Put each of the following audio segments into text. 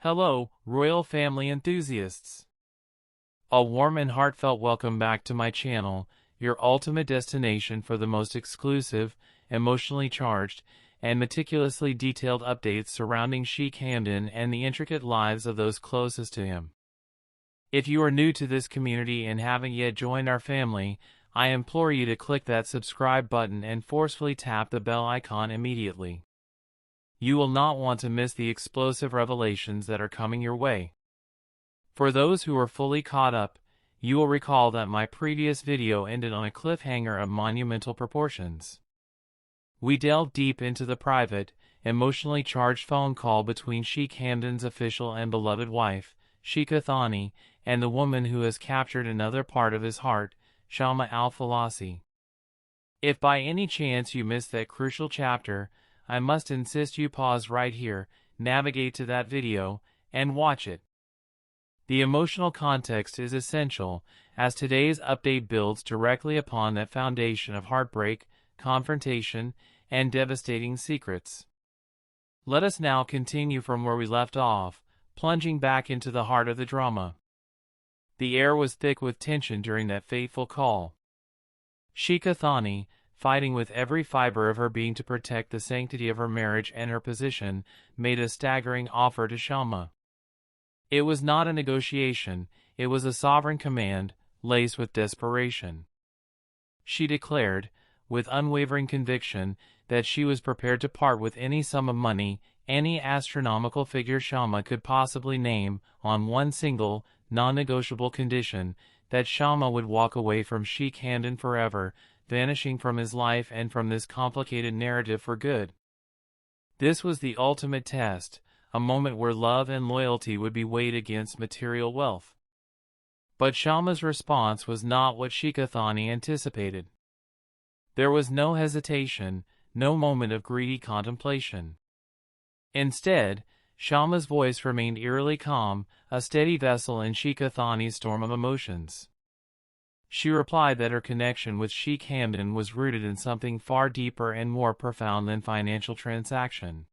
Hello, royal family enthusiasts. A warm and heartfelt welcome back to my channel, your ultimate destination for the most exclusive, emotionally charged, and meticulously detailed updates surrounding Sheikh Hamdan and the intricate lives of those closest to him. If you are new to this community and haven't yet joined our family, I implore you to click that subscribe button and forcefully tap the bell icon immediately. You will not want to miss the explosive revelations that are coming your way. For those who are fully caught up, you will recall that my previous video ended on a cliffhanger of monumental proportions. We delved deep into the private, emotionally charged phone call between Sheikh Hamdan's official and beloved wife, Sheikha, and the woman who has captured another part of his heart, Shamma al-Falasi. If by any chance you missed that crucial chapter, I must insist you pause right here, navigate to that video, and watch it. The emotional context is essential, as today's update builds directly upon that foundation of heartbreak, confrontation, and devastating secrets. Let us now continue from where we left off, plunging back into the heart of the drama. The air was thick with tension during that fateful call. Sheikha, fighting with every fiber of her being to protect the sanctity of her marriage and her position, made a staggering offer to Shamma. It was not a negotiation, it was a sovereign command, laced with desperation. She declared, with unwavering conviction, that she was prepared to part with any sum of money, any astronomical figure Shamma could possibly name, on one single, non-negotiable condition, that Shamma would walk away from Sheikh Hamdan forever, vanishing from his life and from this complicated narrative for good. This was the ultimate test, a moment where love and loyalty would be weighed against material wealth. But Shamma's response was not what Sheikha anticipated. There was no hesitation, no moment of greedy contemplation. Instead, Shamma's voice remained eerily calm, a steady vessel in Sheikha's storm of emotions. She replied that her connection with Sheikh Hamdan was rooted in something far deeper and more profound than financial transaction.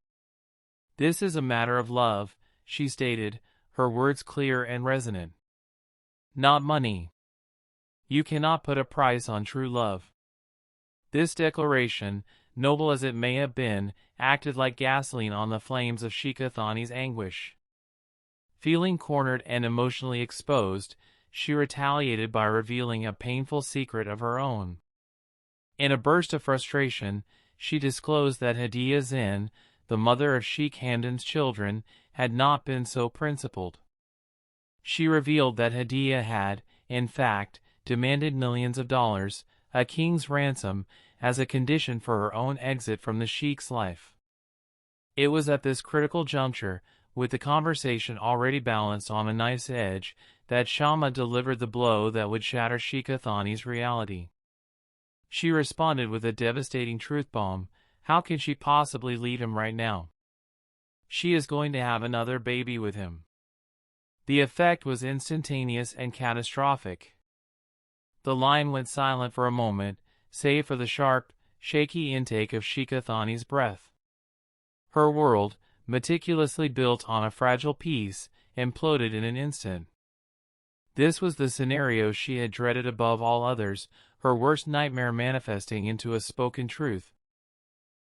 "This is a matter of love," she stated, her words clear and resonant. "Not money. You cannot put a price on true love." This declaration, noble as it may have been, acted like gasoline on the flames of Sheikha's anguish. Feeling cornered and emotionally exposed, she retaliated by revealing a painful secret of her own. In a burst of frustration, she disclosed that Hadiya Zen, the mother of Sheikh Hamdan's children, had not been so principled. She revealed that Hadiya had, in fact, demanded millions of dollars, a king's ransom, as a condition for her own exit from the Sheikh's life. It was at this critical juncture, with the conversation already balanced on a knife's edge, that Shamma delivered the blow that would shatter Sheikha's reality. She responded with a devastating truth bomb. How can she possibly leave him right now? She is going to have another baby with him. The effect was instantaneous and catastrophic. The line went silent for a moment, save for the sharp, shaky intake of Sheikha's breath. Her world, meticulously built on a fragile peace, imploded in an instant. This was the scenario she had dreaded above all others, her worst nightmare manifesting into a spoken truth.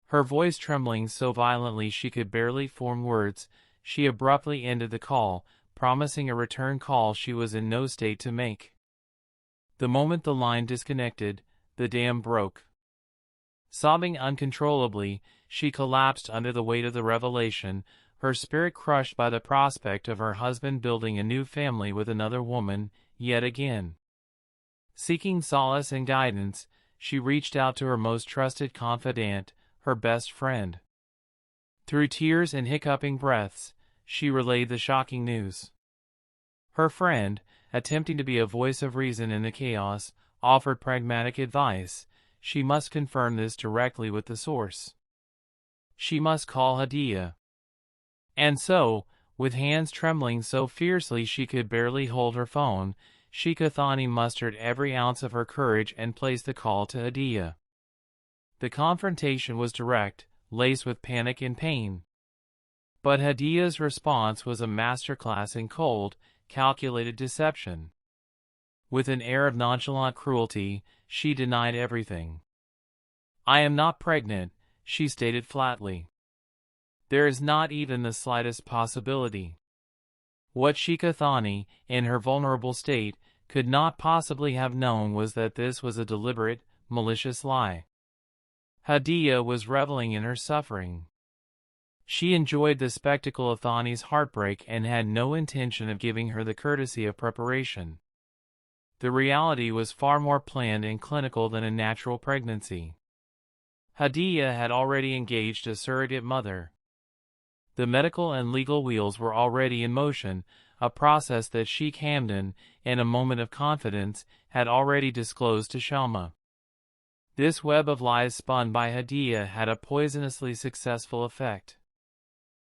Her voice trembling so violently she could barely form words, she abruptly ended the call, promising a return call she was in no state to make. The moment the line disconnected, the dam broke. Sobbing uncontrollably, she collapsed under the weight of the revelation, her spirit crushed by the prospect of her husband building a new family with another woman, yet again. Seeking solace and guidance, she reached out to her most trusted confidant, her best friend. Through tears and hiccuping breaths, she relayed the shocking news. Her friend, attempting to be a voice of reason in the chaos, offered pragmatic advice. She must confirm this directly with the source. She must call Hadiya. And so, with hands trembling so fiercely she could barely hold her phone, Sheikha mustered every ounce of her courage and placed the call to Hadiya. The confrontation was direct, laced with panic and pain. But Hadiya's response was a masterclass in cold, calculated deception. With an air of nonchalant cruelty, she denied everything. "I am not pregnant," she stated flatly. "There is not even the slightest possibility." What Sheikh Thani, in her vulnerable state, could not possibly have known was that this was a deliberate, malicious lie. Hadiya was reveling in her suffering. She enjoyed the spectacle of Thani's heartbreak and had no intention of giving her the courtesy of preparation. The reality was far more planned and clinical than a natural pregnancy. Hadiya had already engaged a surrogate mother. The medical and legal wheels were already in motion, a process that Sheikh Hamdan, in a moment of confidence, had already disclosed to Shamma. This web of lies spun by Hadiya had a poisonously successful effect.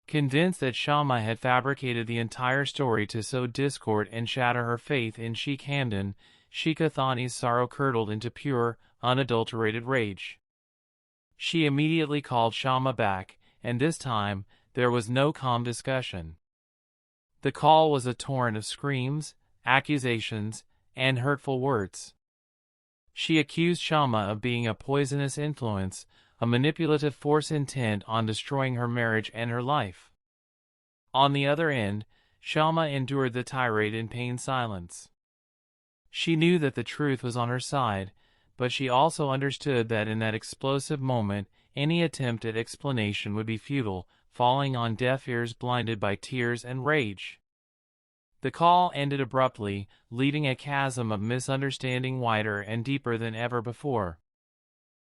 Convinced that Shamma had fabricated the entire story to sow discord and shatter her faith in Sheikh Hamdan, Sheikh Thani's sorrow curdled into pure, unadulterated rage. She immediately called Shamma back, and this time, there was no calm discussion. The call was a torrent of screams, accusations, and hurtful words. She accused Shamma of being a poisonous influence, a manipulative force intent on destroying her marriage and her life. On the other end, Shamma endured the tirade in pained silence. She knew that the truth was on her side, but she also understood that in that explosive moment, any attempt at explanation would be futile, falling on deaf ears blinded by tears and rage. The call ended abruptly, leaving a chasm of misunderstanding wider and deeper than ever before.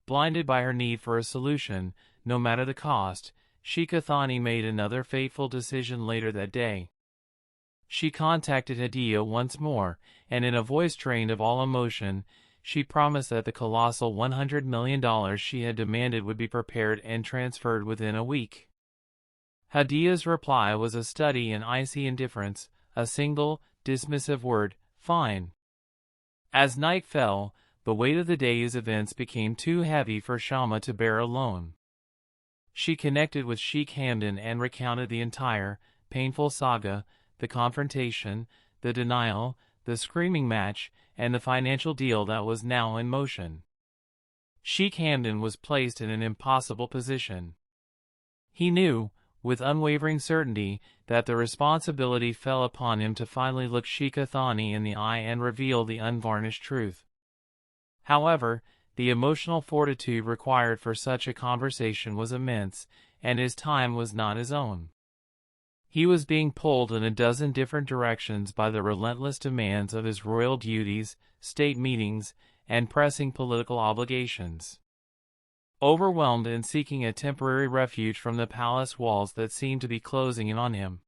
Blinded by her need for a solution, no matter the cost, Sheikh Thani made another fateful decision later that day. She contacted Hadiya once more, and in a voice trained of all emotion, she promised that the colossal $100 million she had demanded would be prepared and transferred within a week. Hadiya's reply was a study in icy indifference, a single, dismissive word, "Fine." As night fell, the weight of the day's events became too heavy for Shamma to bear alone. She connected with Sheikh Hamdan and recounted the entire, painful saga, the confrontation, the denial, the screaming match, and the financial deal that was now in motion. Sheikh Hamdan was placed in an impossible position. He knew, with unwavering certainty, that the responsibility fell upon him to finally look Sheikh Thani in the eye and reveal the unvarnished truth. However, the emotional fortitude required for such a conversation was immense, and his time was not his own. He was being pulled in a dozen different directions by the relentless demands of his royal duties, state meetings, and pressing political obligations. Overwhelmed and seeking a temporary refuge from the palace walls that seemed to be closing in on him.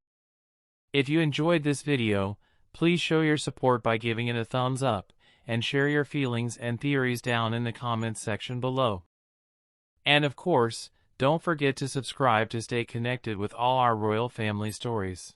If you enjoyed this video, please show your support by giving it a thumbs up, and share your feelings and theories down in the comments section below. And of course, don't forget to subscribe to stay connected with all our royal family stories.